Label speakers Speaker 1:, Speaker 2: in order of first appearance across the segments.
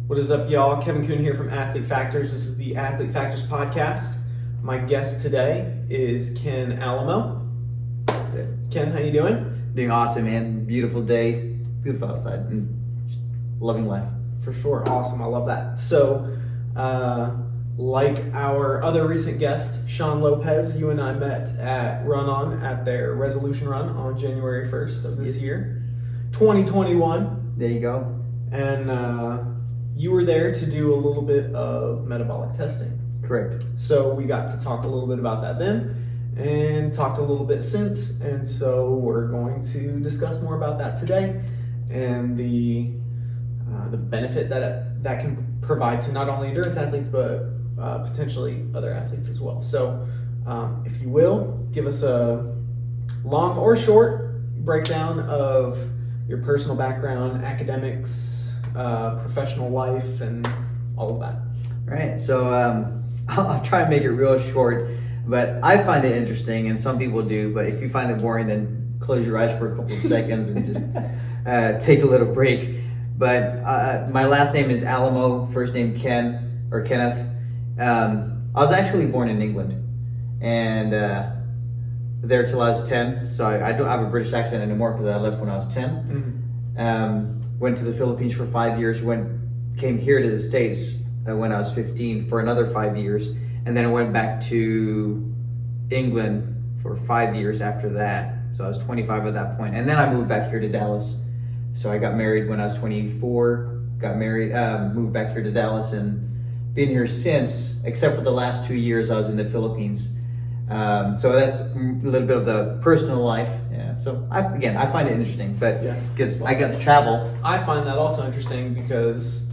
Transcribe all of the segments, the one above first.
Speaker 1: What is up, y'all? Kevin Kuhn here from Athlete Factors. This is the Athlete Factors podcast. My guest today is Ken Alamo. Ken, how you doing?
Speaker 2: Doing awesome, man. Beautiful day, beautiful outside, and loving life.
Speaker 1: For sure, awesome. I love that. So, like our other recent guest, Sean Lopez, you and I met at Run On at their Resolution Run on January 1st of this year, 2021.
Speaker 2: There you go.
Speaker 1: And you were there to do a little bit of metabolic testing.
Speaker 2: Correct.
Speaker 1: So we got to talk a little bit about that then and talked a little bit since. And so we're going to discuss more about that today and the benefit that can provide to not only endurance athletes, but potentially other athletes as well. So if you will, give us a long or short breakdown of your personal background, academics, professional life, and all of that.
Speaker 2: All right, so I'll try and make it real short, but I find it interesting, and some people do, but if you find it boring, then close your eyes for a couple of seconds and just take a little break. But my last name is Alamo, first name Ken, or Kenneth. I was actually born in England, and there till I was 10, so I don't have a British accent anymore because I left when I was 10. Mm-hmm. Went to the Philippines for 5 years, came here to the States when I was 15 for another 5 years, and then I went back to England for 5 years after that. So I was 25 at that point, and then I moved back here to Dallas. So I got married when I was 24, moved back here to Dallas, and been here since, except for the last 2 years I was in the Philippines. So that's a little bit of the personal life. Yeah. So I find it interesting, but because I got to travel.
Speaker 1: I find that also interesting because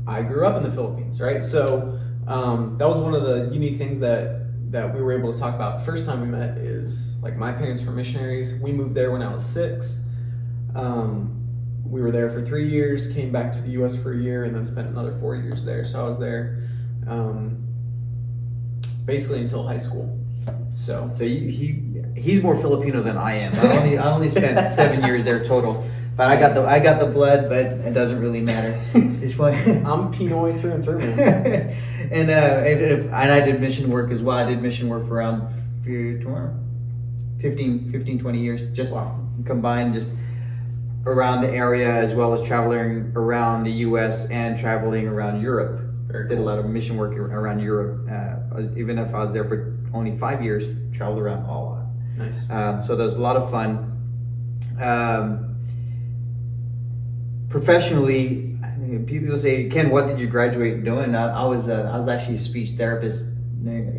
Speaker 1: I grew up in the Philippines, right? So that was one of the unique things that we were able to talk about the first time we met is like my parents were missionaries. We moved there when I was 6. We were there for 3 years, came back to the U.S. for a year, and then spent another 4 years there. So I was there basically until high school. So
Speaker 2: he's more Filipino than I am. I only spent 7 years there total, but I got the blood, but it doesn't really matter. It's funny.
Speaker 1: I'm Pinoy through and through, man.
Speaker 2: And I did mission work as well. I did mission work for around 15, 20 years, just combined, just around the area, as well as traveling around the U.S. and traveling around Europe. Did a lot of mission work around Europe. Even if I was there for only 5 years, traveled around a lot.
Speaker 1: Nice.
Speaker 2: So there's a lot of fun. Professionally, people say, Ken, what did you graduate doing? I was actually a speech therapist,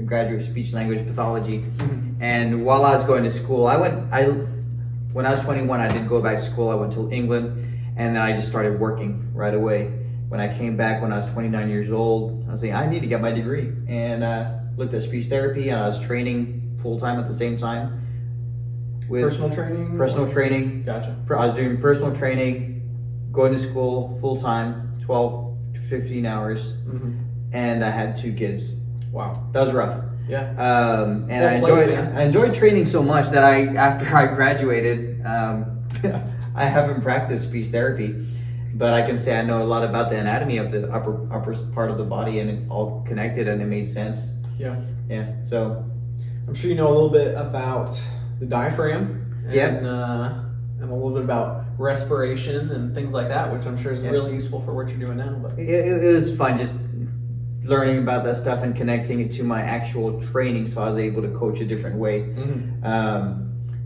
Speaker 2: graduate speech language pathology. Mm-hmm. And while I was going to school, when I was 21, I did go back to school. I went to England, and then I just started working right away. When I came back when I was 29 years old, I was like, I need to get my degree. And looked at speech therapy, and I was training full-time at the same time. With
Speaker 1: personal training?
Speaker 2: Personal training.
Speaker 1: Gotcha.
Speaker 2: I was doing personal training, going to school full-time, 12 to 15 hours, mm-hmm. and I had 2 kids.
Speaker 1: Wow.
Speaker 2: That was rough.
Speaker 1: Yeah.
Speaker 2: And I enjoyed training so much that after I graduated, I haven't practiced speech therapy, but I can say I know a lot about the anatomy of the upper part of the body, and it all connected, and it made sense.
Speaker 1: Yeah.
Speaker 2: Yeah. So
Speaker 1: I'm sure you know a little bit about the diaphragm and a little bit about respiration and things like that, which I'm sure is really useful for what you're doing now. But
Speaker 2: it was fun just learning about that stuff and connecting it to my actual training, so I was able to coach a different way. Mm-hmm.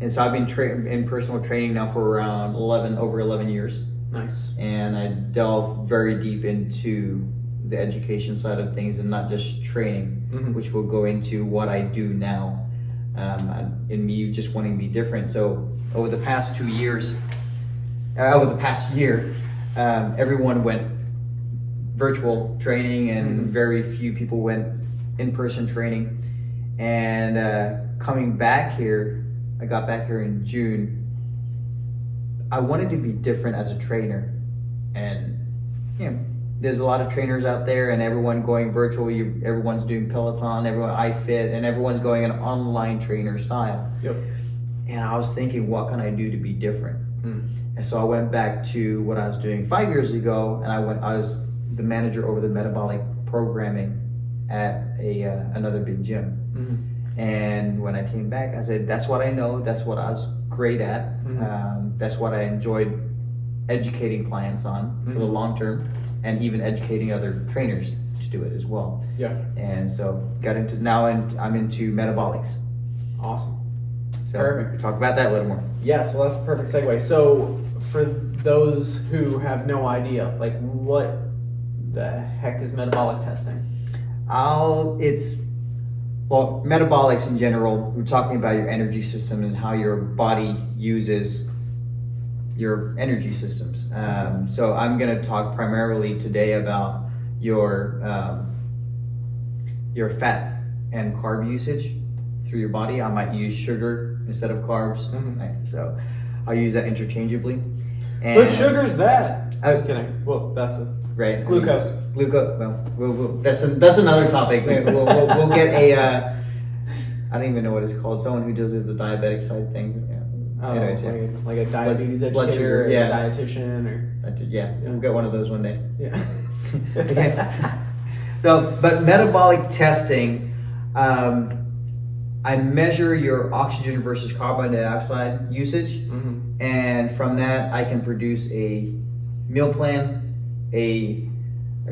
Speaker 2: And so I've been in personal training now for around over 11 years.
Speaker 1: Nice. And
Speaker 2: I delve very deep into the education side of things and not just training, mm-hmm. which will go into what I do now, and me just wanting to be different. So over the past year, everyone went virtual training, and mm-hmm. very few people went in-person training. And coming back here, I got back here in June. I wanted to be different as a trainer, and there's a lot of trainers out there, and everyone going virtual. Everyone's doing Peloton, everyone iFit, and everyone's going an online trainer style.
Speaker 1: Yep.
Speaker 2: And I was thinking, what can I do to be different? And so I went back to what I was doing 5 years ago, and I was the manager over the metabolic programming at another big gym. And when I came back, I said, that's what I know, that's what I was great at, that's what I enjoyed educating clients on for the long term, and even educating other trainers to do it as well.
Speaker 1: Yeah.
Speaker 2: And so got into, now I'm into metabolics.
Speaker 1: Awesome.
Speaker 2: So
Speaker 1: Perfect.
Speaker 2: we can talk about that a little more.
Speaker 1: Yes, well, that's a perfect segue. So for those who have no idea, like, what the heck is metabolic testing?
Speaker 2: Well, metabolics in general, we're talking about your energy system and how your body uses your energy systems. So I'm going to talk primarily today about your fat and carb usage through your body. I might use sugar instead of carbs. Right? So I'll use that interchangeably. And
Speaker 1: But sugar's bad. Just kidding. Well, that's it.
Speaker 2: Right.
Speaker 1: Glucose.
Speaker 2: Well, that's another topic. We'll get a. I don't even know what it's called. Someone who deals with the diabetic side of things. Yeah.
Speaker 1: Oh,
Speaker 2: Anyways,
Speaker 1: like a diabetes
Speaker 2: blood
Speaker 1: educator,
Speaker 2: sugar, yeah.
Speaker 1: a dietitian, or
Speaker 2: Yeah, we'll get one of those one day.
Speaker 1: yeah.
Speaker 2: So, but metabolic testing, I measure your oxygen versus carbon dioxide usage, and from that I can produce a meal plan, a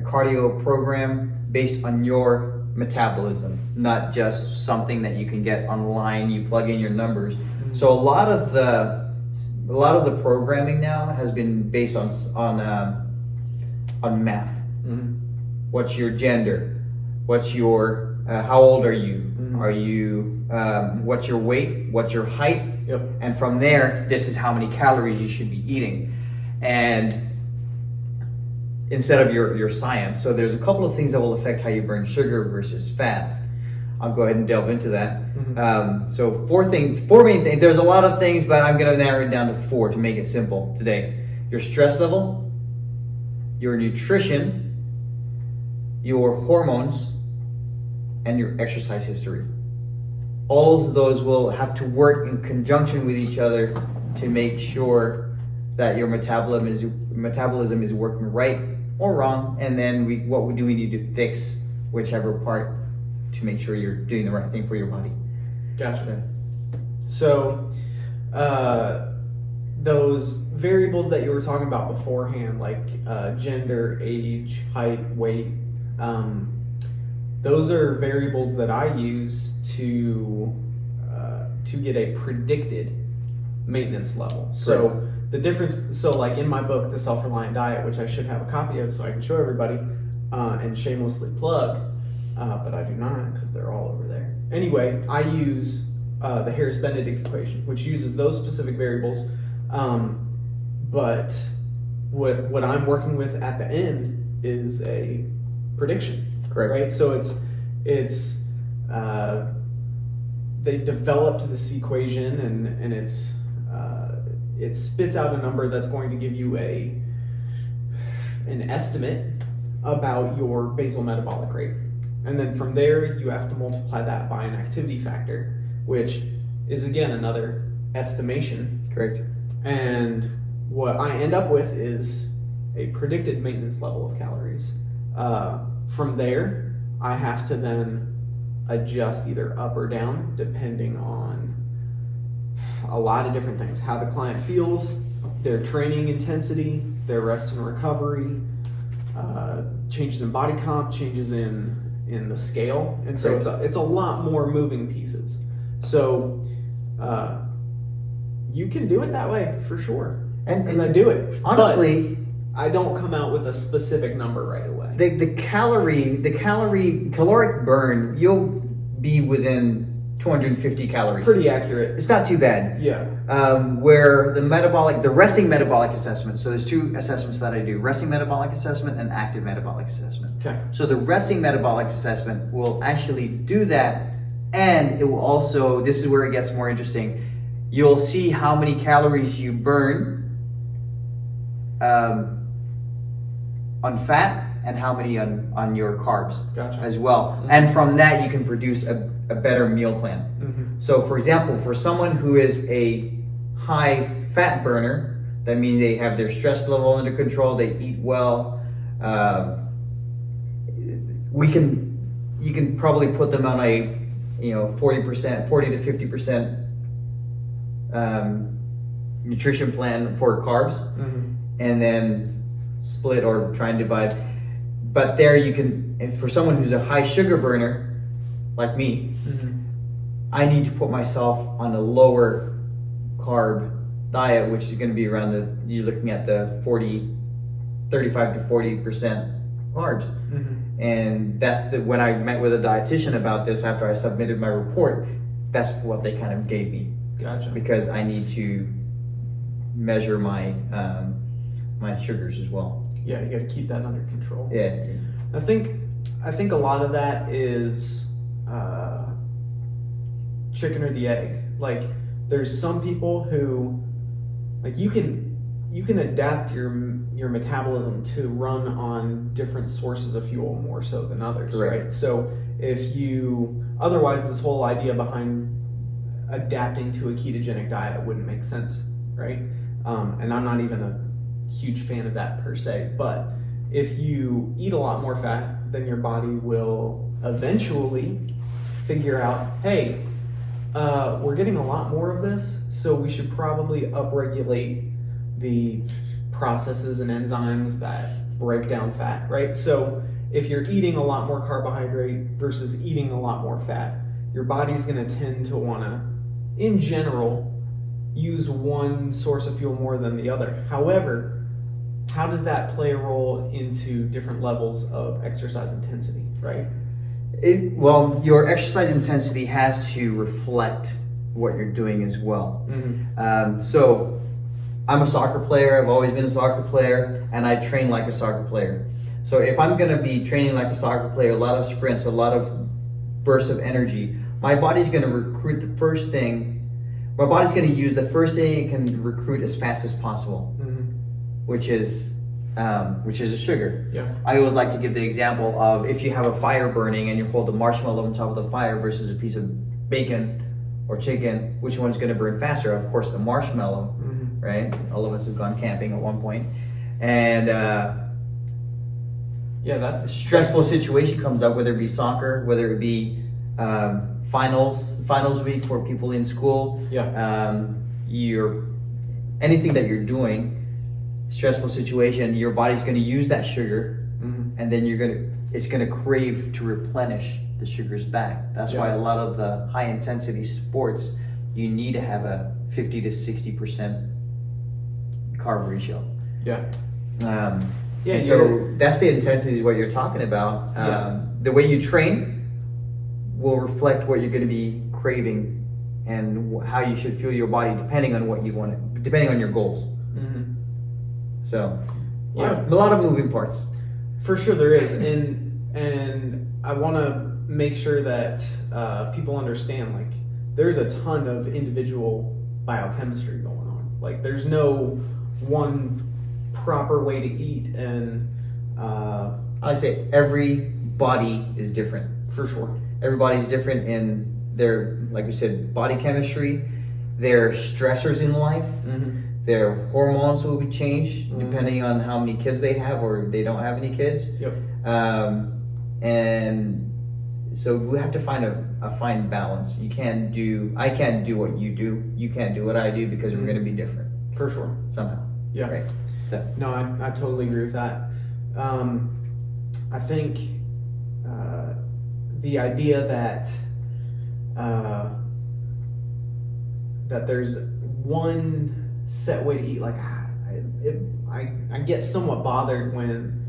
Speaker 2: cardio program based on your metabolism, not just something that you can get online. You plug in your numbers. So a lot of the programming now has been based on math. What's your gender? What's your how old are you? Are you what's your weight? What's your height?
Speaker 1: Yep.
Speaker 2: And from there, this is how many calories you should be eating. And instead of your science. So there's a couple of things that will affect how you burn sugar versus fat. I'll go ahead and delve into that. So four main things. There's a lot of things, but I'm going to narrow it down to 4 to make it simple today. Your stress level, your nutrition, your hormones, and your exercise history. All of those will have to work in conjunction with each other to make sure that your metabolism is working right or wrong, and then what do we need to fix whichever part to make sure you're doing the right thing for your body.
Speaker 1: Gotcha. So, those variables that you were talking about beforehand, like gender, age, height, weight, those are variables that I use to get a predicted maintenance level. So the difference, like in my book, The Self-Reliant Diet, which I should have a copy of so I can show everybody and shamelessly plug, but I do not because they're all over there. Anyway, I use the Harris-Benedict equation, which uses those specific variables, but what I'm working with at the end is a prediction.
Speaker 2: Correct.
Speaker 1: Right? So it's they developed this equation and it spits out a number that's going to give you an estimate about your basal metabolic rate. And then from there, you have to multiply that by an activity factor, which is again another estimation.
Speaker 2: Correct.
Speaker 1: And what I end up with is a predicted maintenance level of calories. From there, I have to then adjust either up or down depending on a lot of different things. How the client feels, their training intensity, their rest and recovery, changes in body comp, changes in the scale. And so it's a lot more moving pieces. So you can do it that way for sure. Because I do it.
Speaker 2: Honestly,
Speaker 1: but I don't come out with a specific number right away.
Speaker 2: The caloric burn, you'll be within 250 calories.
Speaker 1: Pretty accurate.
Speaker 2: It's not too bad.
Speaker 1: Yeah.
Speaker 2: Where the resting metabolic assessment, so there's 2 assessments that I do, resting metabolic assessment and active metabolic assessment.
Speaker 1: Okay.
Speaker 2: So the resting metabolic assessment will actually do that, and it will also, this is where it gets more interesting, you'll see how many calories you burn on fat and how many on your carbs.
Speaker 1: Gotcha.
Speaker 2: As well. And from that you can produce a better meal plan. So for example, for someone who is a high fat burner, that means they have their stress level under control, they eat well, you can probably put them on a 40% 40 to 50% nutrition plan for carbs, and then split or try and divide. But there you can, and for someone who's a high sugar burner like me, I need to put myself on a lower carb diet, which is going to be around you're looking at the 35 to 40% carbs. And that's when I met with a dietitian about this after I submitted my report, that's what they kind of gave me.
Speaker 1: Gotcha.
Speaker 2: Because I need to measure my my sugars as well.
Speaker 1: Yeah, you got to keep that under control.
Speaker 2: Yeah.
Speaker 1: I think a lot of that is chicken or the egg. Like, there's some people who, like, you can adapt your metabolism to run on different sources of fuel more so than others, right? So if you, otherwise this whole idea behind adapting to a ketogenic diet wouldn't make sense, right? And I'm not even a huge fan of that per se, but if you eat a lot more fat, then your body will eventually figure out, hey, we're getting a lot more of this, so we should probably upregulate the processes and enzymes that break down fat, right? So if you're eating a lot more carbohydrate versus eating a lot more fat, your body's going to tend to want to, in general, use one source of fuel more than the other. However, how does that play a role into different levels of exercise intensity, right?
Speaker 2: Well, your exercise intensity has to reflect what you're doing as well. So I'm a soccer player, I've always been a soccer player, and I train like a soccer player. So if I'm going to be training like a soccer player, a lot of sprints, a lot of bursts of energy, my body's going to recruit the first thing, my body's going to use the first thing it can recruit as fast as possible, which is a sugar.
Speaker 1: Yeah.
Speaker 2: I always like to give the example of if you have a fire burning and you hold a marshmallow on top of the fire versus a piece of bacon or chicken, which one's going to burn faster? Of course, the marshmallow, right? All of us have gone camping at one point, and
Speaker 1: that's
Speaker 2: a stressful situation comes up, whether it be soccer, whether it be finals week for people in school. Anything that you're doing, stressful situation, your body's going to use that sugar, and then it's going to crave to replenish the sugars back. That's why a lot of the high intensity sports, you need to have a 50 to 60% carb ratio. So that's the intensity is what you're talking about. The way you train will reflect what you're going to be craving and how you should fuel your body depending on what you want, depending on your goals. So a lot of moving parts.
Speaker 1: For sure there is, and I want to make sure that people understand, like, there's a ton of individual biochemistry going on. Like, there's no one proper way to eat, and
Speaker 2: I'd say every body is different.
Speaker 1: For sure.
Speaker 2: Everybody's different in their, like we said, body chemistry, their stressors in life, their hormones will be changed depending on how many kids they have or they don't have any kids. And so we have to find a fine balance. I can't do what you do. You can't do what I do, because we're going to be different.
Speaker 1: For sure.
Speaker 2: Somehow.
Speaker 1: Yeah.
Speaker 2: Right. So.
Speaker 1: No, I totally agree with that. I think the idea that that there's one set way to eat, like, I get somewhat bothered when,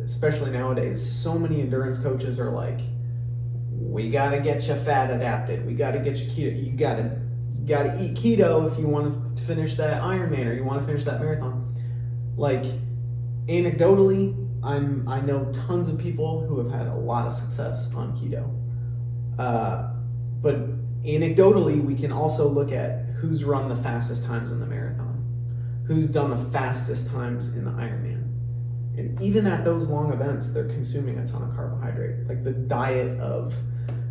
Speaker 1: especially nowadays, so many endurance coaches are like, we gotta get you fat adapted, we gotta get you keto, you gotta eat keto if you want to finish that Ironman or you want to finish that marathon. Like, anecdotally, I know tons of people who have had a lot of success on keto, but anecdotally, we can also look at who's run the fastest times in the marathon, who's done the fastest times in the Ironman. And even at those long events, they're consuming a ton of carbohydrate. Like, the diet of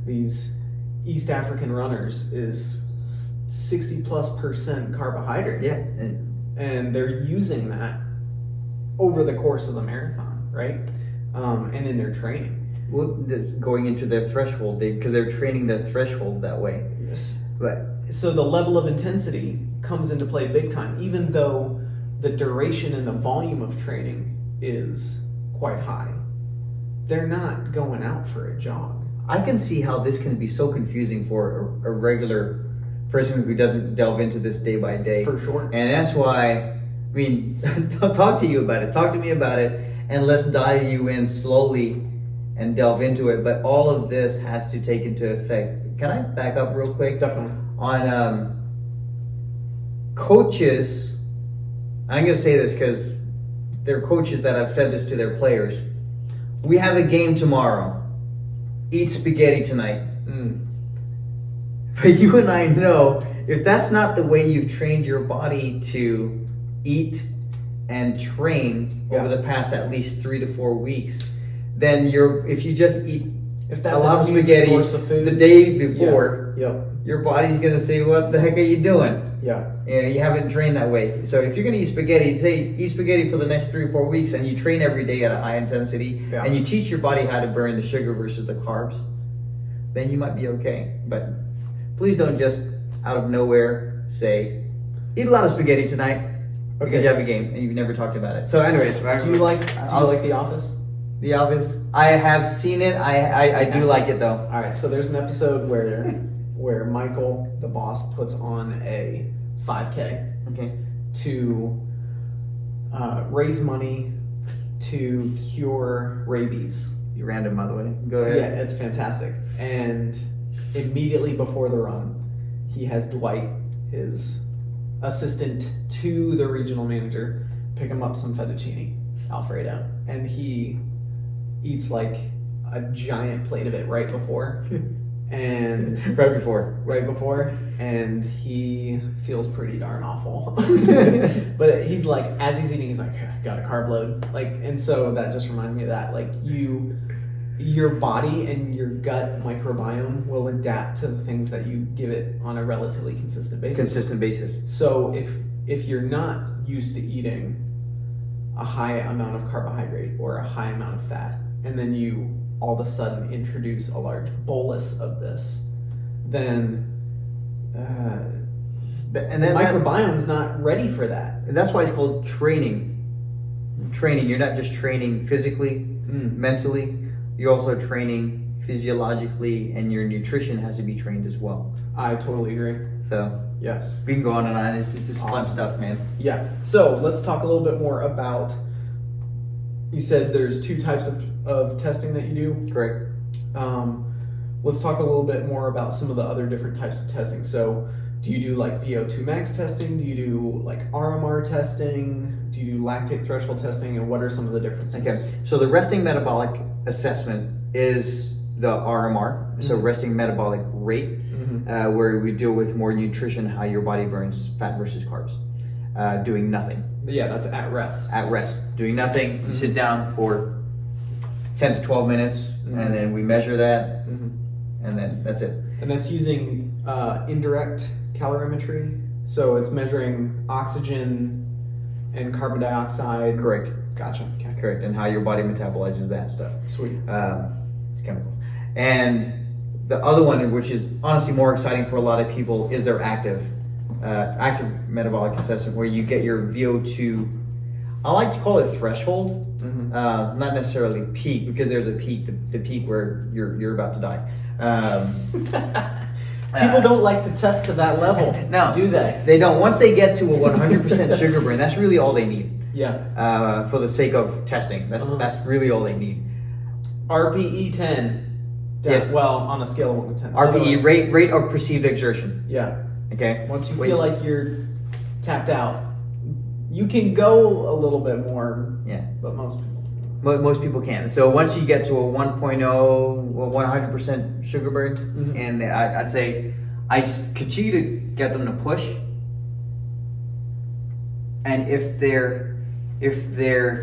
Speaker 1: these East African runners is 60+% carbohydrate.
Speaker 2: Yeah.
Speaker 1: And they're using that over the course of the marathon, right? and in their training.
Speaker 2: Well, this going into their threshold, because they're training their threshold that way.
Speaker 1: Yes.
Speaker 2: But
Speaker 1: So the level of intensity comes into play big time, even though the duration and the volume of training is quite high. They're not going out for a jog.
Speaker 2: I can see how this can be so confusing for a regular person who doesn't delve into this day by day.
Speaker 1: For sure.
Speaker 2: And that's why, I mean, talk to you about it. Talk to me about it, and let's dial you in slowly and delve into it. But all of this has to take into effect. Can I back up real quick?
Speaker 1: Definitely.
Speaker 2: On coaches, I'm going to say this because they're coaches that have said this to their players. We have a game tomorrow. Eat spaghetti tonight. But you and I know, if that's not the way you've trained your body to eat and train over the past at least 3 to 4 weeks, then if you just eat
Speaker 1: If that's
Speaker 2: a lot of
Speaker 1: a new
Speaker 2: spaghetti
Speaker 1: source of food,
Speaker 2: the day before,
Speaker 1: Yep.
Speaker 2: your body's gonna say, "What the heck are you doing?
Speaker 1: Yeah.
Speaker 2: You haven't trained that way." So if you're gonna eat spaghetti, eat spaghetti for the next 3 or 4 weeks, and you train every day at a high intensity, and you teach your body how to burn the sugar versus the carbs, then you might be okay. But please don't just out of nowhere say, "Eat a lot of spaghetti tonight," because you have a game and you've never talked about it. So, anyways,
Speaker 1: Do you like The Office?
Speaker 2: The Office? I have seen it. I do like it though.
Speaker 1: All right. So there's an episode where Michael, the boss, puts on a 5K
Speaker 2: Okay.
Speaker 1: to raise money to cure rabies.
Speaker 2: You random, by the way. Go ahead.
Speaker 1: Yeah, it's fantastic. And immediately before the run, he has Dwight, his assistant to the regional manager, pick him up some fettuccine Alfredo, and he eats like a giant plate of it right before, and right before, and he feels pretty darn awful. But he's like, as he's eating, he's like, got a carb load, like, and so that just reminded me of that, like, your body and your gut microbiome will adapt to the things that you give it on a relatively consistent basis. So if you're not used to eating a high amount of carbohydrate or a high amount of fat, and then you all of a sudden introduce a large bolus of this, then the microbiome's not ready for that.
Speaker 2: And that's why it's called training. Training. You're not just training physically, mentally. You're also training physiologically, and your nutrition has to be trained as well.
Speaker 1: I totally agree.
Speaker 2: So
Speaker 1: yes,
Speaker 2: we can go on and on. It's just
Speaker 1: awesome.
Speaker 2: Fun stuff, man.
Speaker 1: Yeah. So let's talk a little bit more about. You said there's 2 types of testing that you do.
Speaker 2: Correct.
Speaker 1: Let's talk a little bit more about some of the other different types of testing. So, do you do like VO2 max testing? Do you do like RMR testing? Do you do lactate threshold testing? And what are some of the differences?
Speaker 2: Okay. So the resting metabolic assessment is the RMR, so resting metabolic rate, where we deal with more nutrition, how your body burns fat versus carbs. Doing nothing.
Speaker 1: Yeah, that's at rest.
Speaker 2: At rest. Doing nothing. You sit down for 10 to 12 minutes, and then we measure that, and then that's it.
Speaker 1: And that's using indirect calorimetry. So it's measuring oxygen and carbon dioxide.
Speaker 2: Correct.
Speaker 1: Gotcha. Okay.
Speaker 2: Correct. And how your body metabolizes that stuff.
Speaker 1: Sweet.
Speaker 2: It's chemicals. And the other one, which is honestly more exciting for a lot of people, is their active metabolic assessment, where you get your VO2. I like to call it threshold, not necessarily peak, because there's a peak, the peak where you're about to die.
Speaker 1: People don't like to test to that level.
Speaker 2: No,
Speaker 1: do they?
Speaker 2: They don't. Once they get to a 100% sugar burn, that's really all they need.
Speaker 1: Yeah.
Speaker 2: For the sake of testing, that's really all they need.
Speaker 1: RPE 10.
Speaker 2: Yes.
Speaker 1: Well, on a scale of 1 to 10.
Speaker 2: RPE,
Speaker 1: Otherwise,
Speaker 2: rate of perceived exertion.
Speaker 1: Yeah.
Speaker 2: Okay.
Speaker 1: Once you feel like you're tapped out, you can go a little bit more.
Speaker 2: Yeah.
Speaker 1: But most people.
Speaker 2: Most people can. So once you get to a 1.0 or 100% sugar burn, and I say, I just continue to get them to push. And if they're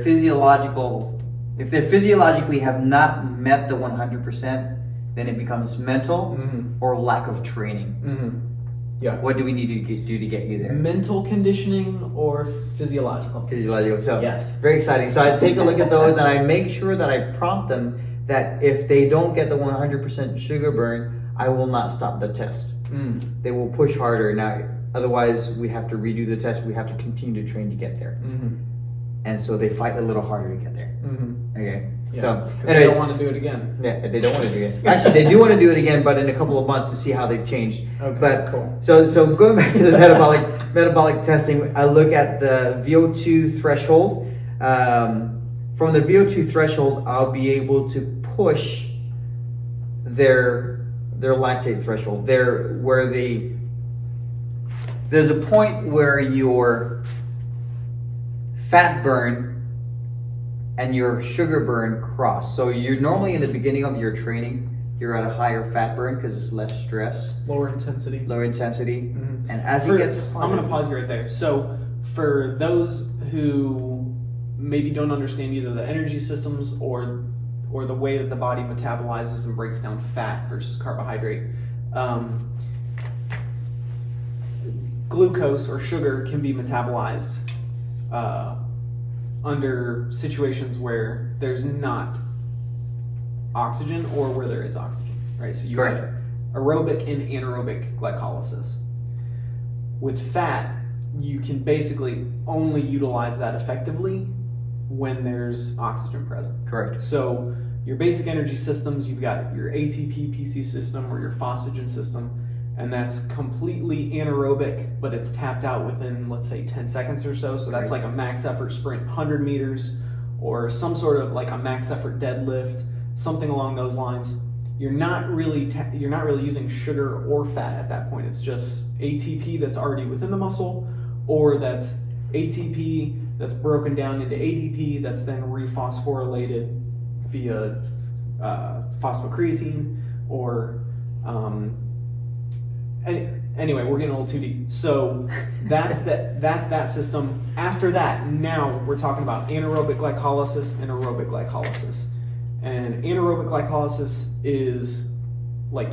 Speaker 2: physiologically have not met the 100%, then it becomes mental or lack of training.
Speaker 1: Yeah.
Speaker 2: What do we need to do to get you there?
Speaker 1: Mental conditioning or physiological?
Speaker 2: Physiological. So
Speaker 1: Yes.
Speaker 2: very exciting. So I take a look at those and I make sure that I prompt them that if they don't get the 100% sugar burn, I will not stop the test. They will push harder. Now, otherwise we have to redo the test. We have to continue to train to get there. And so they fight a little harder to get there. Okay.
Speaker 1: Yeah.
Speaker 2: So
Speaker 1: they don't want to do it again.
Speaker 2: Yeah, they don't want to do it. Actually, they do want to do it again, but in a couple of months to see how they've changed.
Speaker 1: Okay,
Speaker 2: but
Speaker 1: cool.
Speaker 2: So going back to the metabolic testing, I look at the VO2 threshold. From the VO2 threshold, I'll be able to push their lactate threshold. There's a point where your fat burn and your sugar burn cross. So you're normally in the beginning of your training, you're at a higher fat burn because it's less stress.
Speaker 1: Lower intensity.
Speaker 2: And as it gets harder,
Speaker 1: I'm going to pause you right there. So for those who maybe don't understand either the energy systems or the way that the body metabolizes and breaks down fat versus carbohydrate, glucose or sugar can be metabolized under situations where there's not oxygen or where there is oxygen, right? So you have aerobic and anaerobic glycolysis. With fat, you can basically only utilize that effectively when there's oxygen present.
Speaker 2: Correct.
Speaker 1: So your basic energy systems, you've got your ATP PC system or your phosphagen system, and that's completely anaerobic, but it's tapped out within, let's say, 10 seconds or so. So that's like a max effort sprint, 100 meters, or some sort of like a max effort deadlift, something along those lines. You're not really using sugar or fat at that point. It's just ATP that's already within the muscle, or that's ATP that's broken down into ADP that's then rephosphorylated via phosphocreatine or anyway, we're getting a little too deep. So that's that system. After that, now we're talking about anaerobic glycolysis and aerobic glycolysis. And anaerobic glycolysis is like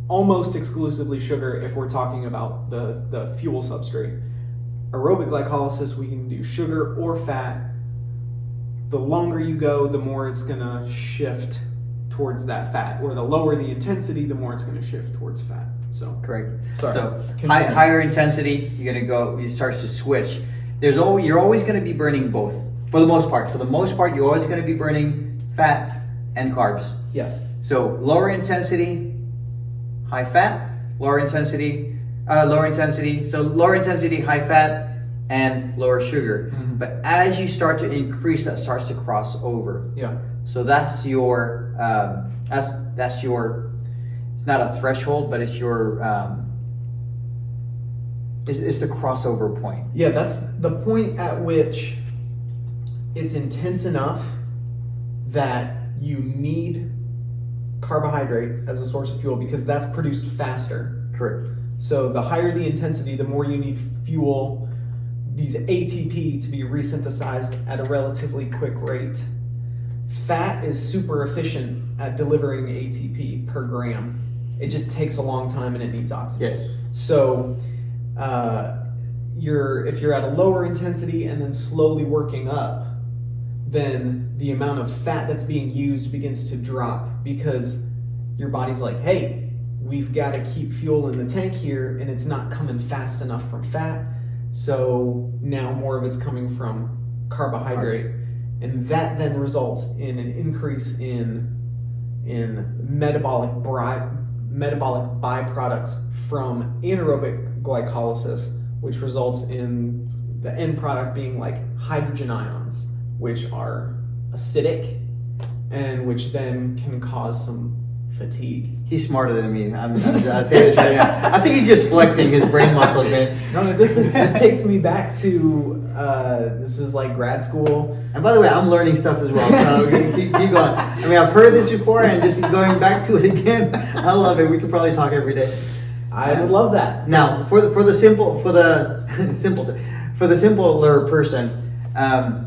Speaker 1: almost exclusively sugar if we're talking about the fuel substrate. Aerobic glycolysis, we can do sugar or fat. The longer you go, the more it's gonna shift towards that fat, or the lower the intensity, the more it's gonna shift towards fat. So
Speaker 2: correct.
Speaker 1: Sorry.
Speaker 2: So higher intensity, it starts to switch. You're always going to be burning both for the most part. For the most part, you're always going to be burning fat and carbs.
Speaker 1: Yes.
Speaker 2: So lower intensity, high fat, lower intensity, high fat, and lower sugar. But as you start to increase, that starts to cross over.
Speaker 1: Yeah.
Speaker 2: So that's your that's your. It's not a threshold, but it's your it's the crossover point.
Speaker 1: Yeah, that's the point at which it's intense enough that you need carbohydrate as a source of fuel because that's produced faster.
Speaker 2: Correct.
Speaker 1: So the higher the intensity, the more you need fuel, these ATP, to be resynthesized at a relatively quick rate. Fat is super efficient at delivering ATP per gram. It just takes a long time and it needs oxygen.
Speaker 2: Yes.
Speaker 1: So if you're at a lower intensity and then slowly working up, then the amount of fat that's being used begins to drop because your body's like, hey, we've got to keep fuel in the tank here and it's not coming fast enough from fat. So now more of it's coming from carbohydrate. And that then results in an increase in metabolic byproducts from anaerobic glycolysis, which results in the end product being like hydrogen ions, which are acidic and which then can cause some fatigue.
Speaker 2: He's smarter than me. I say this right now. I think he's just flexing his brain muscles, man.
Speaker 1: No, this takes me back to this is like grad school.
Speaker 2: And by the way, I'm learning stuff as well. So keep going. I mean, I've heard this before, and just going back to it again, I love it. We could probably talk every day.
Speaker 1: I would love that.
Speaker 2: Now, for the simpler person,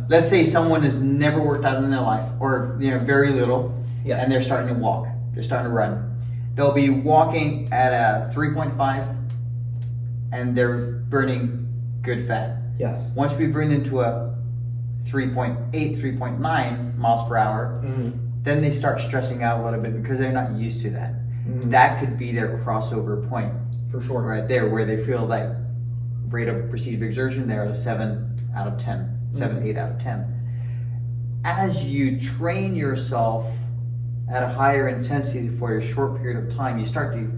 Speaker 2: let's say someone has never worked out in their life, or very little,
Speaker 1: Yes.
Speaker 2: and they're starting to walk. They're starting to run. They'll be walking at a 3.5 and they're burning good fat.
Speaker 1: Yes.
Speaker 2: Once we bring them to a 3.8, 3.9 miles per hour, then they start stressing out a little bit because they're not used to that. That could be their crossover point.
Speaker 1: For sure.
Speaker 2: Right there, where they feel like rate of perceived exertion, they're at a 7 out of 10, 7, 8 out of 10. As you train yourself at a higher intensity for a short period of time, you start to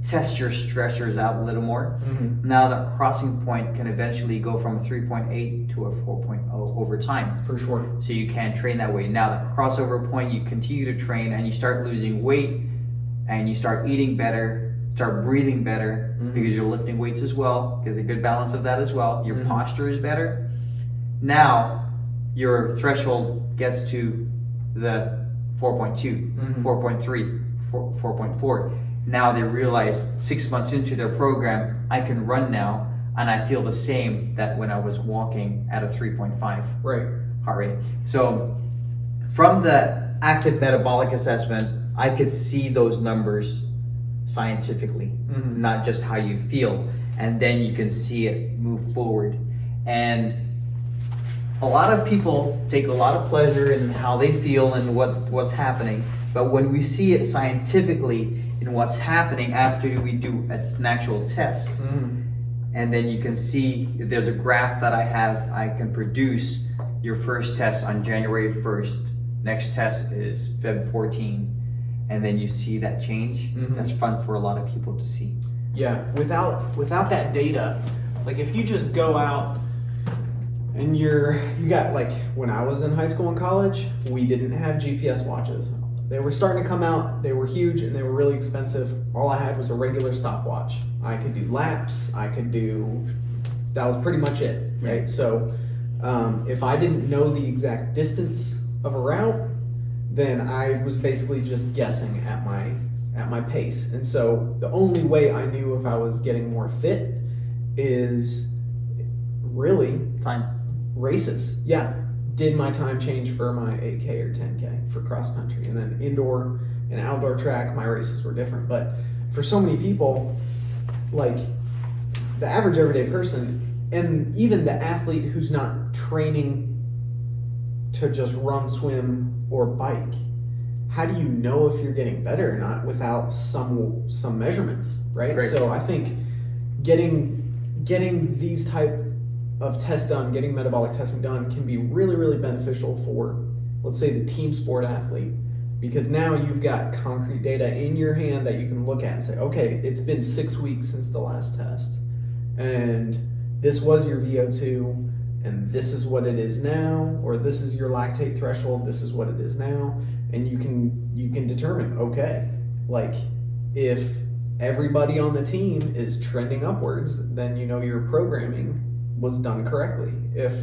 Speaker 2: test your stressors out a little more. Now that crossing point can eventually go from a 3.8 to a 4.0 over time.
Speaker 1: For sure.
Speaker 2: So you can train that way. Now that crossover point, you continue to train and you start losing weight and you start eating better, start breathing better because you're lifting weights as well, because a good balance of that as well. Your posture is better. Now your threshold gets to the 4.2, 4.3, 4.4. Now they realize 6 months into their program, I can run now, and I feel the same that when I was walking at a 3.5 heart rate. So from the active metabolic assessment, I could see those numbers scientifically, not just how you feel. And then you can see it move forward. And a lot of people take a lot of pleasure in how they feel and what's happening. But when we see it scientifically in what's happening after we do an actual test, and then you can see there's a graph that I can produce your first test on January 1st. Next test is Feb 14. And then you see that change. That's fun for a lot of people to see.
Speaker 1: Yeah, without that data, like if you just go out and you got, like when I was in high school and college, we didn't have GPS watches. They were starting to come out, they were huge and they were really expensive. All I had was a regular stopwatch. I could do laps, that was pretty much it, right? So if I didn't know the exact distance of a route, then I was basically just guessing at my pace. And so the only way I knew if I was getting more fit is really races. Yeah. Did my time change for my 8K or 10K for cross country? And then indoor and outdoor track, my races were different. But for so many people, like the average everyday person, and even the athlete who's not training to just run, swim, or bike, how do you know if you're getting better or not without some measurements, right? So I think getting these type of tests done, getting metabolic testing done can be really, really beneficial for, let's say, the team sport athlete, because now you've got concrete data in your hand that you can look at and say, okay, it's been 6 weeks since the last test, and this was your VO2, and this is what it is now, or this is your lactate threshold, this is what it is now, and you can determine, okay, like if everybody on the team is trending upwards, then you know your programming was done correctly. If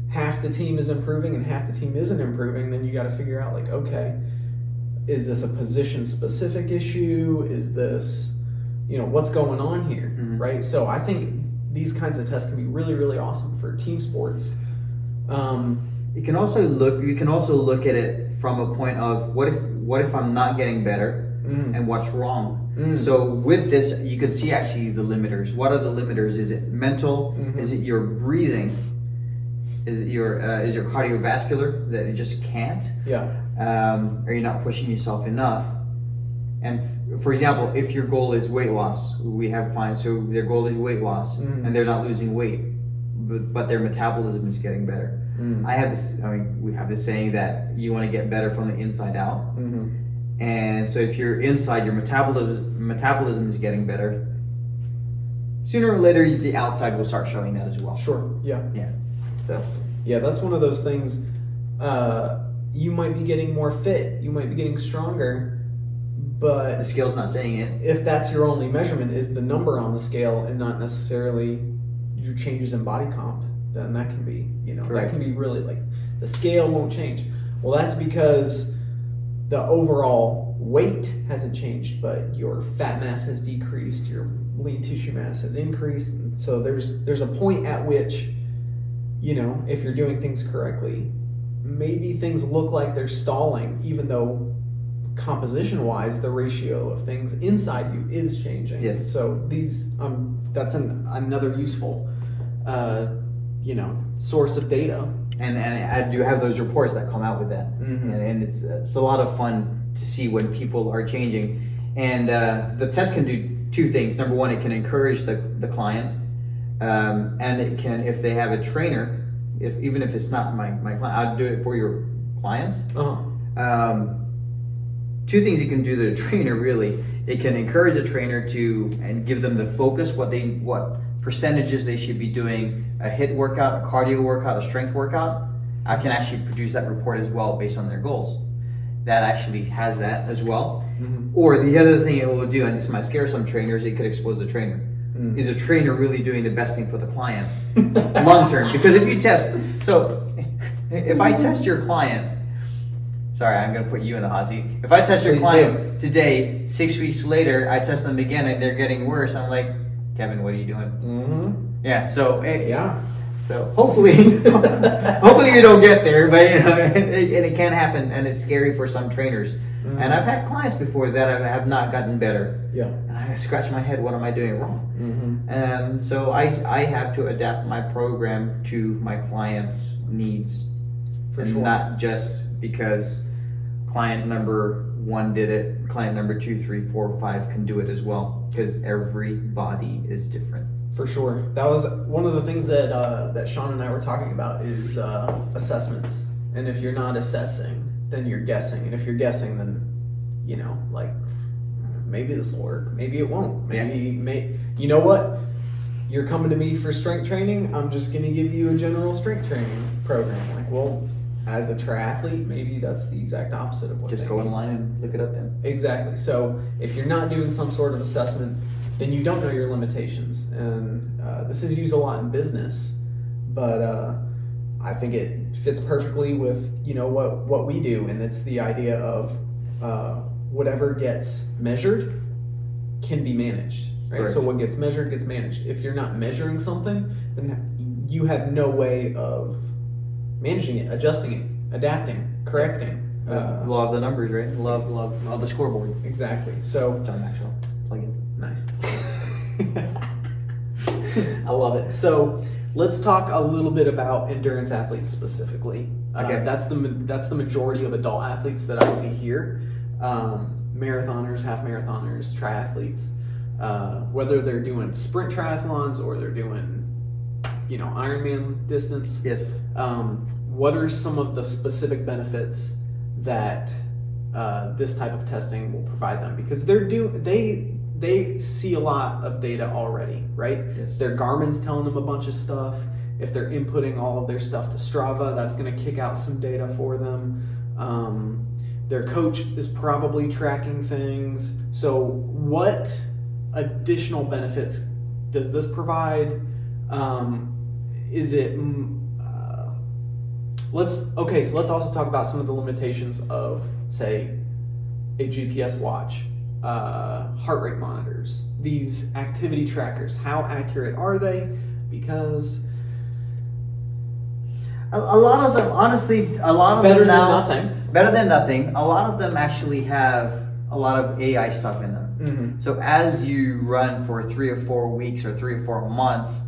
Speaker 1: half the team is improving and half the team isn't improving, then you got to figure out, like, okay, is this a position specific issue? Is this, what's going on here, right? So I think these kinds of tests can be really, really awesome for team sports.
Speaker 2: You can also look at it from a point of what if I'm not getting better, and what's wrong. So with this, you can see actually the limiters. What are the limiters? Is it mental? Is it your breathing? Is it your cardiovascular that you just can't?
Speaker 1: Yeah.
Speaker 2: Are you not pushing yourself enough? And for example, if your goal is weight loss, we have clients who their goal is weight loss and they're not losing weight, but their metabolism is getting better. We have this saying that you want to get better from the inside out. And so if you're inside, your metabolism is getting better. Sooner or later, the outside will start showing that as well.
Speaker 1: Sure. Yeah.
Speaker 2: Yeah. So.
Speaker 1: Yeah, that's one of those things. You might be getting more fit. You might be getting stronger. But
Speaker 2: the scale's not saying it.
Speaker 1: If that's your only measurement is the number on the scale and not necessarily your changes in body comp, then that can be, that can be really like the scale won't change. Well, that's because the overall weight hasn't changed, but your fat mass has decreased, your lean tissue mass has increased. And so there's a point at which, if you're doing things correctly, maybe things look like they're stalling, even though composition wise, the ratio of things inside you is changing.
Speaker 2: Yes.
Speaker 1: So these that's another useful source of data.
Speaker 2: And I do have those reports that come out with that, and it's a lot of fun to see when people are changing. And the test can do two things. Number one, it can encourage the client, and it can, if they have a trainer, even if it's not my client, I'll do it for your clients. Two things you can do to the trainer, really. It can encourage the trainer and give them the focus, what percentages they should be doing, a HIIT workout, a cardio workout, a strength workout. I can actually produce that report as well based on their goals. That actually has that as well. Or the other thing it will do, and this might scare some trainers, it could expose the trainer. Is a trainer really doing the best thing for the client long term? Because if you test, so if I test your client, sorry, I'm going to put you in the hot seat. If I test your client today, 6 weeks later, I test them again and they're getting worse, I'm like, Kevin, what are you doing? Yeah. So So hopefully you don't get there, but and it can happen, and it's scary for some trainers. And I've had clients before that have not gotten better. Yeah. And I scratch my head, what am I doing wrong? So I have to adapt my program to my client's needs, not just because client number 1 did it, client number 2, 3, 4, 5 can do it as well, because every body is different.
Speaker 1: For sure. That was one of the things that Sean and I were talking about is assessments. And if you're not assessing, then you're guessing. And if you're guessing, then, maybe this will work. Maybe it won't. You know what? You're coming to me for strength training. I'm just going to give you a general strength training program. As a triathlete, maybe that's the exact opposite of what
Speaker 2: just go online and look it up then.
Speaker 1: Exactly. So if you're not doing some sort of assessment, then you don't know your limitations. And this is used a lot in business, but I think it fits perfectly with what we do, and it's the idea of whatever gets measured can be managed, right? So what gets measured gets managed. If you're not measuring something, then you have no way of managing it, adjusting it, adapting, correcting.
Speaker 2: Law of the numbers, right? Law of the scoreboard.
Speaker 1: Exactly. So
Speaker 2: John Maxwell, plug in.
Speaker 1: Nice. I love it. So let's talk a little bit about endurance athletes specifically.
Speaker 2: Okay.
Speaker 1: That's the majority of adult athletes that I see here. Marathoners, half marathoners, triathletes. Whether they're doing sprint triathlons or they're doing, Ironman distance.
Speaker 2: Yes.
Speaker 1: What are some of the specific benefits that this type of testing will provide them? Because they see a lot of data already, right?
Speaker 2: Yes.
Speaker 1: Their Garmin's telling them a bunch of stuff. If they're inputting all of their stuff to Strava, that's going to kick out some data for them. Their coach is probably tracking things. So what additional benefits does this provide? Is it let's also talk about some of the limitations of, say, a GPS watch, heart rate monitors, these activity trackers. How accurate are they? Because
Speaker 2: a lot of them, honestly,
Speaker 1: better than nothing.
Speaker 2: A lot of them actually have a lot of AI stuff in them. So as you run for 3 or 4 weeks or 3 or 4 months,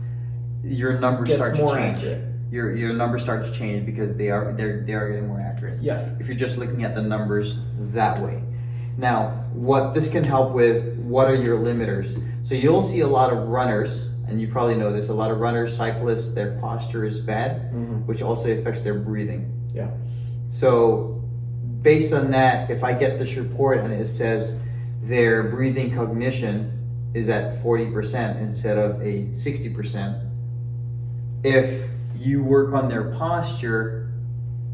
Speaker 2: your numbers start to change.
Speaker 1: Accurate.
Speaker 2: Your numbers start to change because they're getting more accurate.
Speaker 1: Yes.
Speaker 2: If you're just looking at the numbers that way. Now, what this can help with, what are your limiters? So you'll see a lot of runners, and you probably know this, a lot of runners, cyclists, their posture is bad, which also affects their breathing.
Speaker 1: Yeah.
Speaker 2: So based on that, if I get this report and it says their breathing cognition is at 40% instead of a 60%, if you work on their posture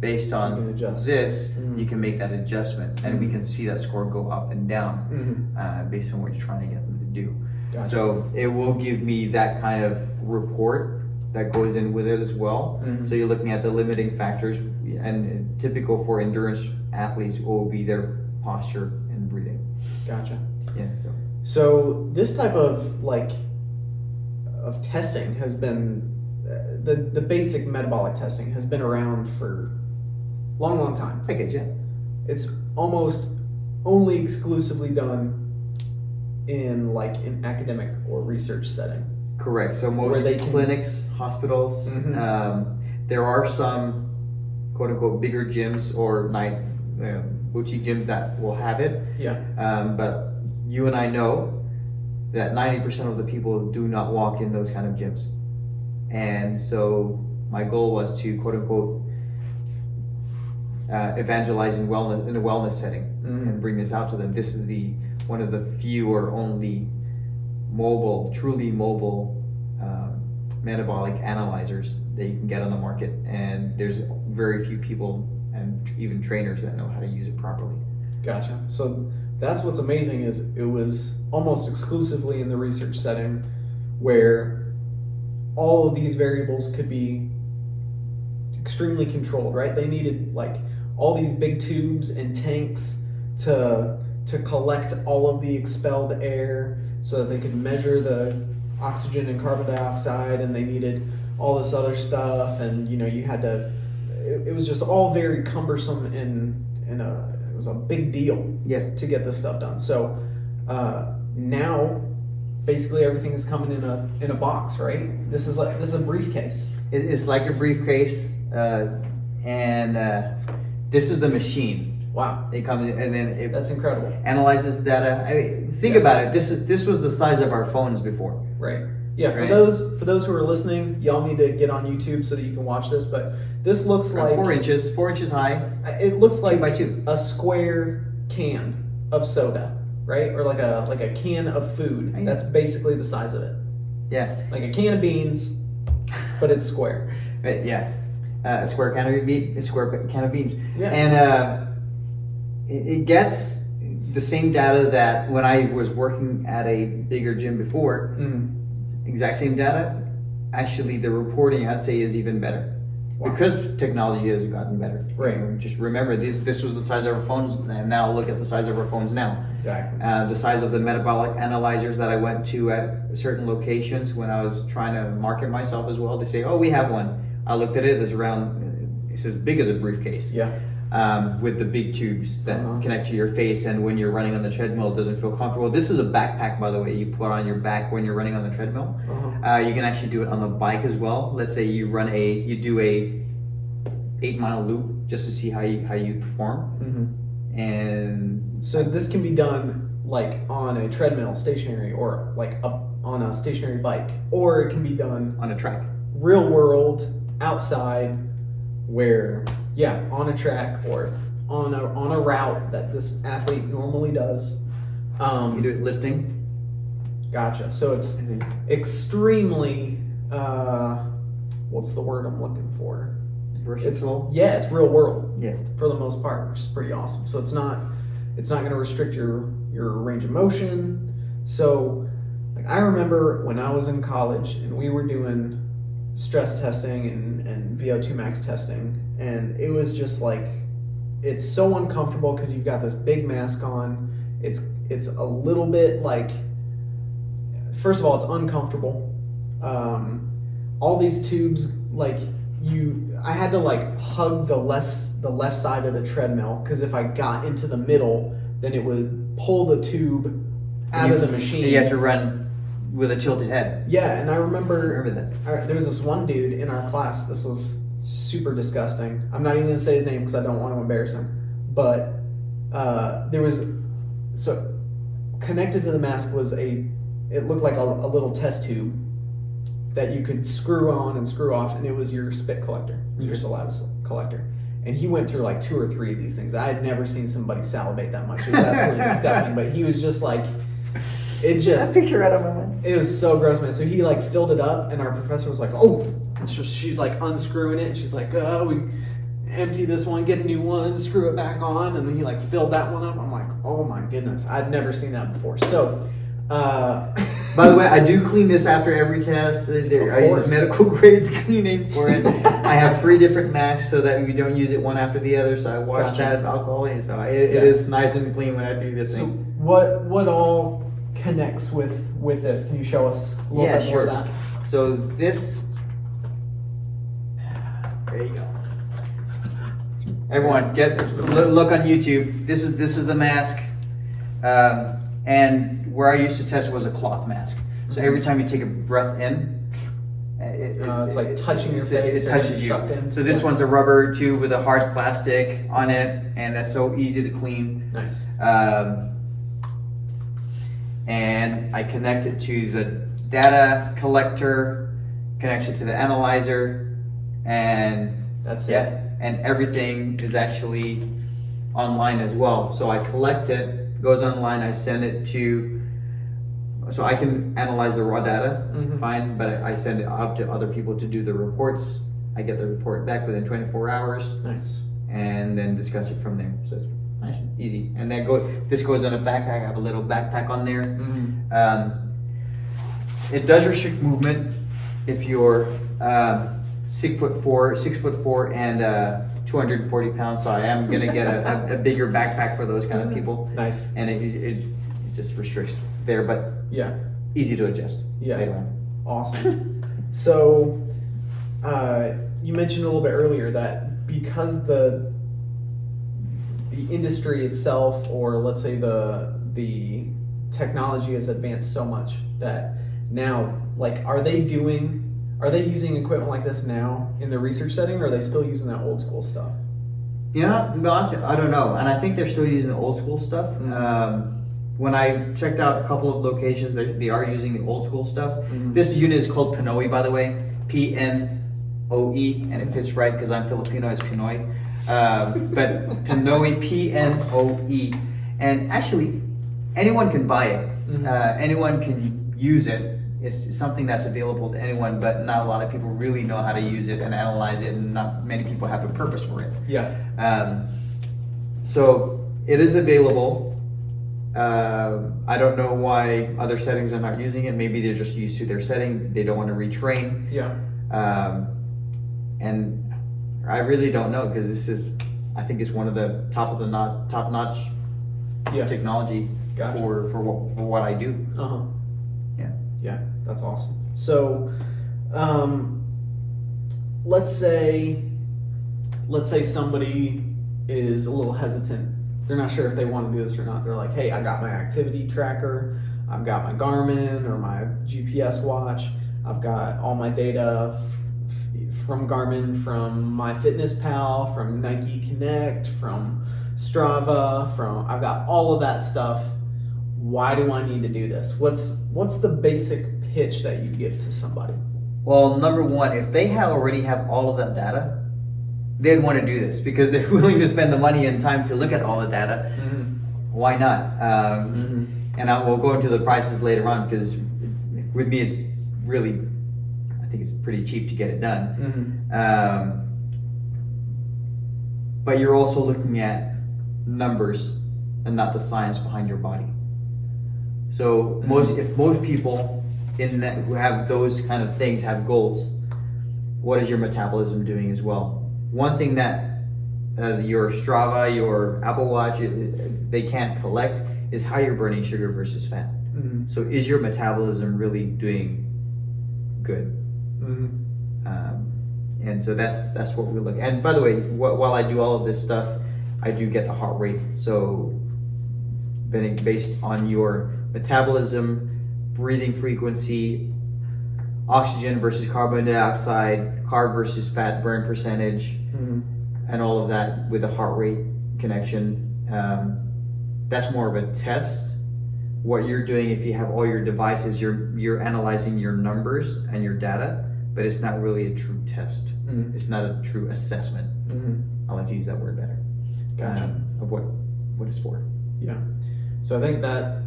Speaker 2: based on this, you can make that adjustment, and we can see that score go up and down based on what you're trying to get them to do.
Speaker 1: Gotcha.
Speaker 2: So it will give me that kind of report that goes in with it as well. So you're looking at the limiting factors, and typical for endurance athletes will be their posture and breathing.
Speaker 1: Gotcha.
Speaker 2: Yeah.
Speaker 1: So this type of testing has been the basic metabolic testing has been around for long time.
Speaker 2: I get you.
Speaker 1: It's almost only exclusively done in like an academic or research setting.
Speaker 2: Correct. So most clinics, hospitals, there are some quote unquote bigger gyms or boutique gyms that will have it.
Speaker 1: Yeah.
Speaker 2: But you and I know that 90% of the people do not walk in those kind of gyms. And so my goal was to quote unquote evangelize in wellness, in a wellness setting, and bring this out to them. This is one of the few or only truly mobile metabolic analyzers that you can get on the market, and there's very few people and even trainers that know how to use it properly.
Speaker 1: Gotcha. So that's what's amazing is it was almost exclusively in the research setting where all of these variables could be extremely controlled, right? They needed like all these big tubes and tanks to collect all of the expelled air so that they could measure the oxygen and carbon dioxide, and they needed all this other stuff, and you had to, it was just all very cumbersome and it was a big deal to get this stuff done. So now basically everything is coming in a box, right? This is a briefcase.
Speaker 2: It's like a briefcase, and this is the machine.
Speaker 1: Wow.
Speaker 2: It comes in, and then
Speaker 1: that's incredible.
Speaker 2: Analyzes data. Think about it. This was the size of our phones before.
Speaker 1: Right. Yeah. For those who are listening, y'all need to get on YouTube so that you can watch this. But this looks like
Speaker 2: 4 inches high.
Speaker 1: It looks like
Speaker 2: 2 by 2.
Speaker 1: a square can of soda, right? Or like a can of food.
Speaker 2: Right.
Speaker 1: That's basically the size of it.
Speaker 2: Yeah.
Speaker 1: Like a can of beans, but it's square.
Speaker 2: Right, yeah. A square can of beans.
Speaker 1: Yeah.
Speaker 2: And it gets the same data that when I was working at a bigger gym before, exact same data. Actually, the reporting, I'd say, is even better. Wow. Because technology has gotten better.
Speaker 1: Right.
Speaker 2: Just remember, this was the size of our phones, and now look at the size of our phones now.
Speaker 1: Exactly.
Speaker 2: The size of the metabolic analyzers that I went to at certain locations when I was trying to market myself as well. They say, oh, we have one. I looked at it, it's as big as a briefcase.
Speaker 1: Yeah.
Speaker 2: With the big tubes that connect to your face, and when you're running on the treadmill, it doesn't feel comfortable. This is a backpack, by the way, you put on your back when you're running on the treadmill. You can actually do it on the bike as well. Let's say you do a 8-mile loop just to see how you perform. And
Speaker 1: so this can be done like on a treadmill, stationary, or like up on a stationary bike, or it can be done
Speaker 2: on a track,
Speaker 1: real world, outside, where on a track or on a route that this athlete normally does.
Speaker 2: You do it lifting.
Speaker 1: Gotcha. So it's extremely what's the word I'm looking for?
Speaker 2: Versatile.
Speaker 1: It's real world.
Speaker 2: Yeah.
Speaker 1: For the most part, which is pretty awesome. So it's not going to restrict your range of motion. So like I remember when I was in college and we were doing stress testing and VO2 max testing, and it was just like, it's so uncomfortable because you've got this big mask on. It's a little bit like, first of all, it's uncomfortable. All these tubes, like I had to like hug the left side of the treadmill, because if I got into the middle, then it would pull the tube out of the machine.
Speaker 2: You have to run with a tilted head.
Speaker 1: Yeah, and I remember
Speaker 2: that.
Speaker 1: There was this one dude in our class. This was super disgusting. I'm not even going to say his name because I don't want to embarrass him. But so connected to the mask was it looked like a little test tube that you could screw on and screw off, and it was your spit collector. It was your saliva collector. And he went through like 2 or 3 of these things. I had never seen somebody salivate that much. It was absolutely disgusting. But he was just like,
Speaker 2: that picture out of my mind.
Speaker 1: It was so gross, man. So he like filled it up, and our professor was like, "Oh," and she's like unscrewing it. And she's like, "Oh, we empty this one, get a new one, screw it back on," and then he like filled that one up. I'm like, "Oh my goodness, I'd never seen that before." So,
Speaker 2: by the way, I do clean this after every test. I use medical grade cleaning for it. I have 3 different masks so that we don't use it one after the other. So I wash that with alcohol, and so it is nice and clean when I do this thing.
Speaker 1: So what all connects with this? Can you show us a little bit more of that?
Speaker 2: So this, there you go. Everyone, look on YouTube. This is the mask. And where I used to test was a cloth mask. So every time you take a breath in,
Speaker 1: it's like touching your face.
Speaker 2: It touches you.
Speaker 1: Sucked in.
Speaker 2: So this one's a rubber tube with a hard plastic on it, and that's so easy to clean.
Speaker 1: Nice.
Speaker 2: And I connect it to the data collector, connects it to the analyzer, and
Speaker 1: that's it.
Speaker 2: And everything is actually online as well. So I collect it, goes online, I send it to, so I can analyze the raw data, fine, but I send it out to other people to do the reports. I get the report back within 24 hours.
Speaker 1: Nice.
Speaker 2: And then discuss it from there. So it's nice, easy. And then this goes on a backpack. I have a little backpack on there. It does restrict movement if you're 6'4" and 240 pounds. So I am gonna get a bigger backpack for those kind of people.
Speaker 1: Nice.
Speaker 2: And it just restricts there, but easy to adjust.
Speaker 1: Yeah. Awesome. So you mentioned a little bit earlier that because the industry itself, or let's say the technology has advanced so much that now, like, are they using equipment like this now in the research setting, or are they still using that old school stuff?
Speaker 2: You know, to be honest, I don't know. And I think they're still using the old school stuff. When I checked out a couple of locations, they are using the old school stuff. This unit is called Pinoy, by the way, P-N-O-E, and it fits right because I'm Filipino, it's Pinoy. But Pinoy, P-N-O-E. And actually, anyone can buy it. Anyone can use it. It's something that's available to anyone, but not a lot of people really know how to use it and analyze it, and not many people have a purpose for it. So it is available. I don't know why other settings are not using it. Maybe they're just used to their setting. They don't want to retrain. And I really don't know, because I think it's one of the top notch technology for what I do.
Speaker 1: Yeah, that's awesome. So, let's say somebody is a little hesitant. They're not sure if they want to do this or not. They're like, hey, I got my activity tracker, I've got my Garmin or my GPS watch, I've got all my data from Garmin, from MyFitnessPal, from Nike Connect, from Strava, I've got all of that stuff. Why do I need to do this? What's the basic pitch that you give to somebody?
Speaker 2: Well, number one, if they already have all of that data, they'd want to do this because they're willing to spend the money and time to look at all the data. Why not? And we'll go into the prices later on, because with me, it's really, I think it's pretty cheap to get it done. But you're also looking at numbers and not the science behind your body. So if most people who have those kind of things have goals, what is your metabolism doing as well? One thing that your Strava, your Apple Watch, they can't collect is how you're burning sugar versus fat. So is your metabolism really doing good? And so that's what we look at. And by the way, while I do all of this stuff, I do get the heart rate. So based on your metabolism, breathing frequency, oxygen versus carbon dioxide, carb versus fat burn percentage, and all of that with a heart rate connection. That's more of a test. What you're doing, if you have all your devices, you're analyzing your numbers and your data, but it's not really a true test. It's not a true assessment. I'll let you use that word better.
Speaker 1: Gotcha.
Speaker 2: Of what it's for.
Speaker 1: Yeah. So I think that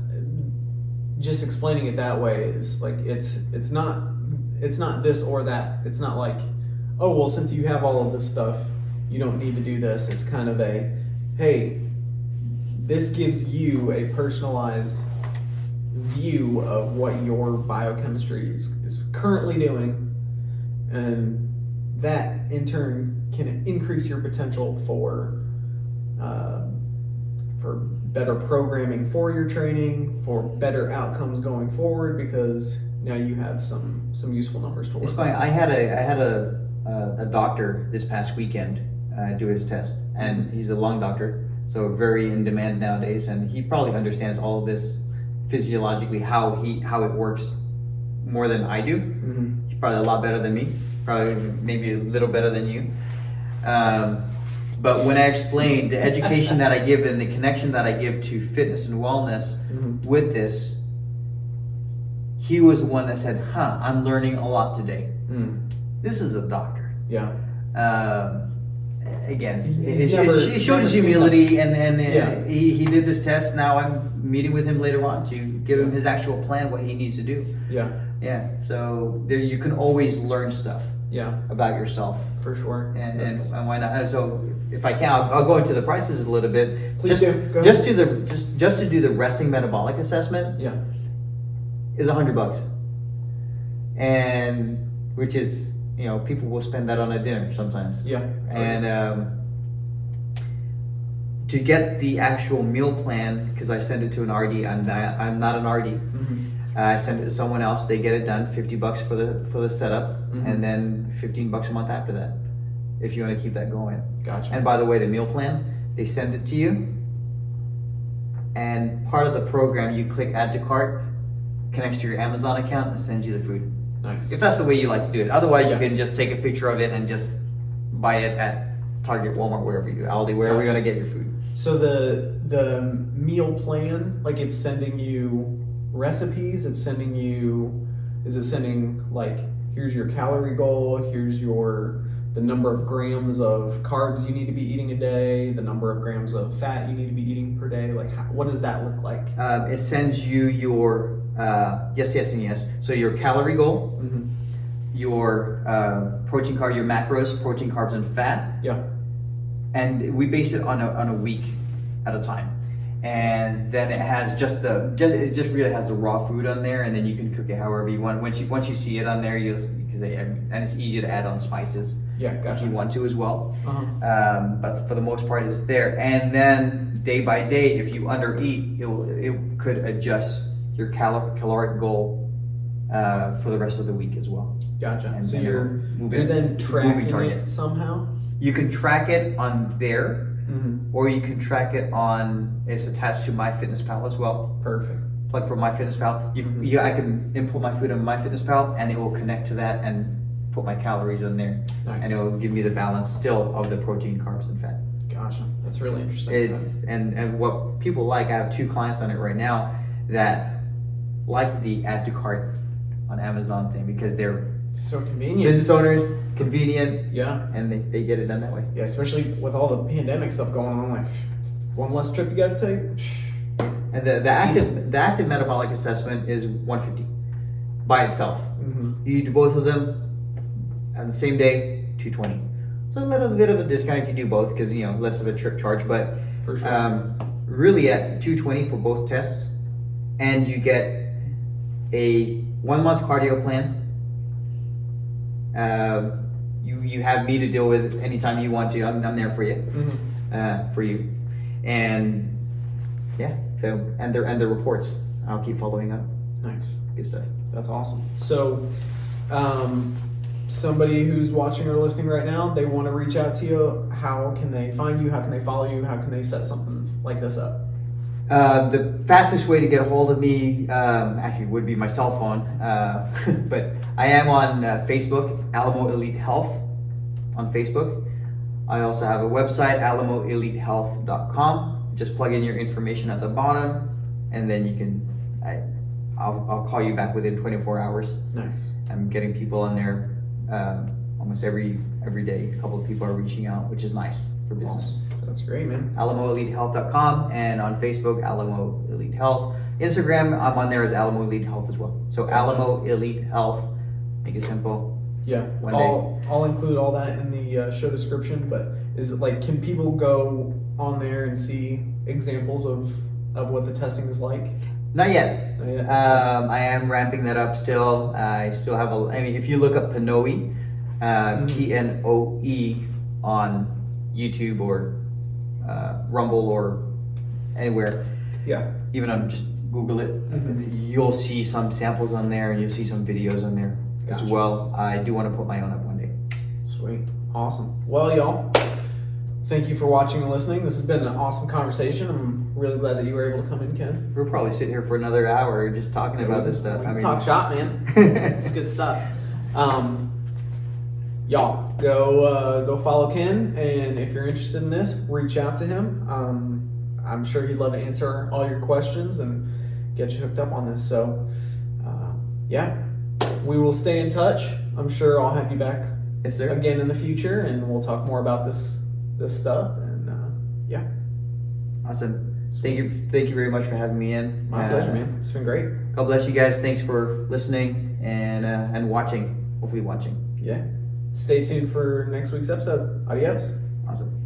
Speaker 1: just explaining it that way is like it's not this or that. It's not like, oh well, since you have all of this stuff, you don't need to do this. It's kind of hey, this gives you a personalized view of what your biochemistry is currently doing, and that in turn can increase your potential for better programming for your training, for better outcomes going forward, because now you have some useful numbers to work
Speaker 2: with. It's funny. I had a doctor this past weekend do his test, and he's a lung doctor. so very in demand nowadays, and he probably understands all of this physiologically, how it works more than I do.
Speaker 1: Mm-hmm.
Speaker 2: He's probably a lot better than me, probably maybe a little better than you. But when I explain the education that I give and the connection that I give to fitness and wellness with this, he was the one that said, I'm learning a lot today. This is a doctor.
Speaker 1: Yeah.
Speaker 2: Again,
Speaker 1: He's
Speaker 2: he showed his humility, and
Speaker 1: Yeah.
Speaker 2: he did this test. Now I'm meeting with him later on to give him his actual plan, what he needs to do.
Speaker 1: Yeah.
Speaker 2: Yeah, so there you can always learn stuff
Speaker 1: Yeah.
Speaker 2: about yourself.
Speaker 1: For sure.
Speaker 2: And why not? So if I can, I'll go into the prices a little bit.
Speaker 1: Please do. Go ahead.
Speaker 2: Just to do the resting metabolic assessment
Speaker 1: Yeah.
Speaker 2: is $100, and which is, people will spend that on a dinner sometimes.
Speaker 1: Yeah.
Speaker 2: And to get the actual meal plan, because I send it to an RD, I'm not an RD. I send it to someone else. They get it done. $50 for the setup, and then $15 a month after that, if you want to keep that going.
Speaker 1: Gotcha.
Speaker 2: And by the way, the meal plan, they send it to you, and part of the program, you click add to cart, connects to your Amazon account, and sends you the food.
Speaker 1: Nice.
Speaker 2: If that's the way you like to do it. Otherwise, you can just take a picture of it and just buy it at Target, Walmart, wherever you, Aldi, wherever you're gonna get your food.
Speaker 1: So the meal plan, like, it's sending you recipes. Is it sending, like, here's your calorie goal, here's the number of grams of carbs you need to be eating a day, the number of grams of fat you need to be eating per day? Like, what does that look like?
Speaker 2: It sends you your yes, and yes. So your calorie goal, your protein carb, your macros, protein, carbs, and fat.
Speaker 1: Yeah.
Speaker 2: And we base it on a week at a time. And then it has it just really has the raw food on there, and then you can cook it however you want. Once you see it on there, and it's easy to add on spices.
Speaker 1: Yeah,
Speaker 2: If
Speaker 1: gotcha.
Speaker 2: you want to as well. But for the most part, it's there. And then day by day, if you undereat, it could adjust your caloric goal for the rest of the week as well.
Speaker 1: Gotcha.
Speaker 2: And
Speaker 1: So
Speaker 2: then
Speaker 1: you're
Speaker 2: moving-
Speaker 1: then
Speaker 2: it's a moving
Speaker 1: tracking
Speaker 2: target.
Speaker 1: it somehow?
Speaker 2: You can track it on there, or you can track it on. It's attached to MyFitnessPal as well.
Speaker 1: Perfect.
Speaker 2: Plug for MyFitnessPal. I can input my food on MyFitnessPal, and it will connect to that and put my calories in there,
Speaker 1: Nice.
Speaker 2: and it will give me the balance still of the protein, carbs, and fat.
Speaker 1: Gotcha. That's really interesting.
Speaker 2: It's and what people like. I have 2 clients on it right now that like the add to cart on Amazon thing because they're
Speaker 1: It's so convenient.
Speaker 2: business owners, convenient,
Speaker 1: Yeah.
Speaker 2: and they get it done that way.
Speaker 1: Yeah, especially with all the pandemic stuff going on, like one less trip you gotta take.
Speaker 2: And the active metabolic assessment is $150 by itself. You do both of them on the same day, $220. So a little bit of a discount if you do both, because less of a trip charge. But
Speaker 1: For sure.
Speaker 2: really at $220 for both tests, and you get a 1-month cardio plan. You have me to deal with anytime you want to. I'm there for you, for you, and yeah. So and the reports. I'll keep following up.
Speaker 1: Nice.
Speaker 2: Good stuff.
Speaker 1: That's awesome. So, somebody who's watching or listening right now, they want to reach out to you. How can they find you? How can they follow you? How can they set something like this up?
Speaker 2: The fastest way to get a hold of me actually would be my cell phone, but I am on Facebook, Alamo Elite Health on Facebook. I also have a website, alamoelitehealth.com. Just plug in your information at the bottom, and then you can. I'll call you back within 24 hours.
Speaker 1: Nice.
Speaker 2: I'm getting people on there almost every day. A couple of people are reaching out, which is nice for business.
Speaker 1: Awesome. That's great, man.
Speaker 2: AlamoEliteHealth.com, and on Facebook, Alamo Elite Health. Instagram, I'm on there as Alamo Elite Health as well. So
Speaker 1: Gotcha.
Speaker 2: Alamo Elite Health, make it simple.
Speaker 1: Yeah.
Speaker 2: One day.
Speaker 1: I'll include all that in the show description. But is it like, can people go on there and see examples of what the testing is like?
Speaker 2: Not yet.
Speaker 1: Not yet?
Speaker 2: I am ramping that up still. I still have if you look up Pnoe, Pnoe on YouTube or Rumble or anywhere,
Speaker 1: Yeah.
Speaker 2: even on just Google it, you'll see some samples on there, and you'll see some videos on there as
Speaker 1: Gotcha.
Speaker 2: well. I do want to put my own up one day.
Speaker 1: Sweet. Awesome. Well, y'all, thank you for watching and listening. This has been an awesome conversation. I'm really glad that you were able to come in, Ken.
Speaker 2: We're probably sitting here for another hour just talking about this stuff.
Speaker 1: We can talk shop, man. It's good stuff. Y'all, go follow Ken, and if you're interested in this, reach out to him. I'm sure he'd love to answer all your questions and get you hooked up on this. So, yeah, we will stay in touch. I'm sure I'll have you back
Speaker 2: Yes, sir.
Speaker 1: again in the future, and we'll talk more about this stuff. And yeah,
Speaker 2: Awesome. Thank you very much for having me in.
Speaker 1: my pleasure, man. It's been great.
Speaker 2: God bless you guys. Thanks for listening and watching. Hopefully watching.
Speaker 1: Yeah. Stay tuned for next week's episode. Adios.
Speaker 2: Awesome.